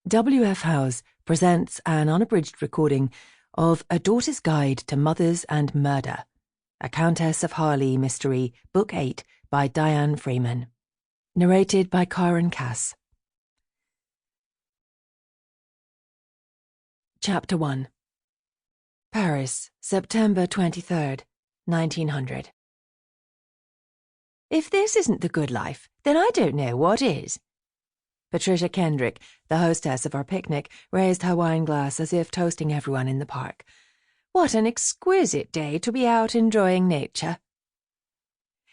W.F. Howes presents an unabridged recording of A Daughter's Guide to Mothers and Murder, a Countess of Harleigh mystery, Book 8 by Dianne Freeman. Narrated by Karen Cass. Chapter 1. Paris, September 23rd, 1900. If this isn't the good life, then I don't know what is. Patricia Kendrick, the hostess of our picnic, raised her wine glass as if toasting everyone in the park. What an exquisite day to be out enjoying nature.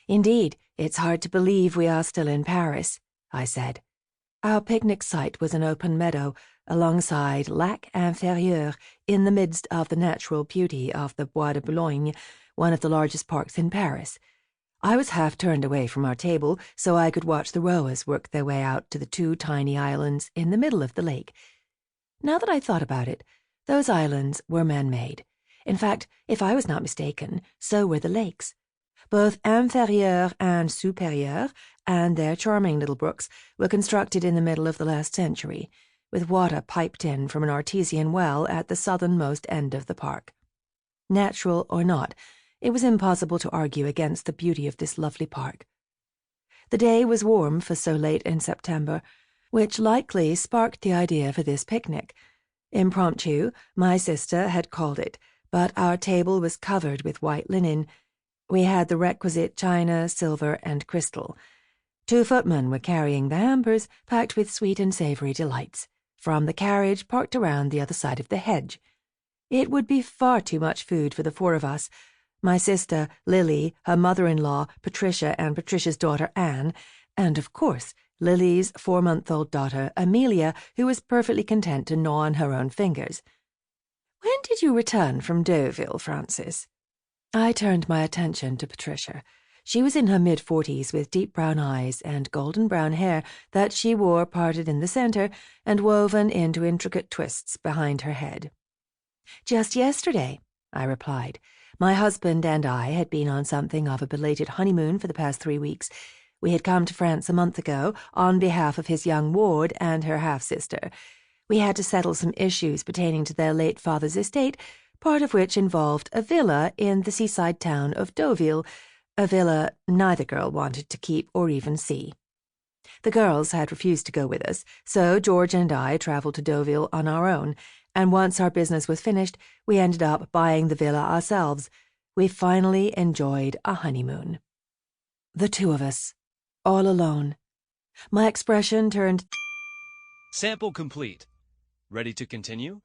Indeed, it's hard to believe we are still in Paris, I said. Our picnic site was an open meadow alongside Lac Inférieur in the midst of the natural beauty of the Bois de Boulogne, one of the largest parks in Paris. I was half turned away from our table so I could watch the rowers work their way out to the two tiny islands in the middle of the lake. Now that I thought about it, those islands were man-made. In fact, if I was not mistaken, so were the lakes. Both Inférieur and Supérieur and their charming little brooks were constructed in the middle of the last century, with water piped in from an artesian well at the southernmost end of the park. Natural or not, it was impossible to argue against the beauty of this lovely park. The day was warm for so late in September, which likely sparked the idea for this picnic. Impromptu, my sister had called it, but our table was covered with white linen. We had the requisite china, silver, and crystal. 2 footmen were carrying the hampers packed with sweet and savory delights, from the carriage parked around the other side of the hedge. It would be far too much food for the 4 of us, my sister, Lily, her mother-in-law, Patricia, and Patricia's daughter, Anne, and, of course, Lily's 4-month-old daughter, Amelia, who was perfectly content to gnaw on her own fingers. "When did you return from Deauville, Frances?" I turned my attention to Patricia. She was in her mid-40s with deep brown eyes and golden brown hair that she wore parted in the centre and woven into intricate twists behind her head. "Just yesterday," I replied. My husband and I had been on something of a belated honeymoon for the past 3 weeks. We had come to France a month ago on behalf of his young ward and her half-sister. We had to settle some issues pertaining to their late father's estate, part of which involved a villa in the seaside town of Deauville, a villa neither girl wanted to keep or even see. The girls had refused to go with us, so George and I travelled to Deauville on our own, and once our business was finished, we ended up buying the villa ourselves. We finally enjoyed a honeymoon. The 2 of us, all alone. My expression turned... Sample complete. Ready to continue?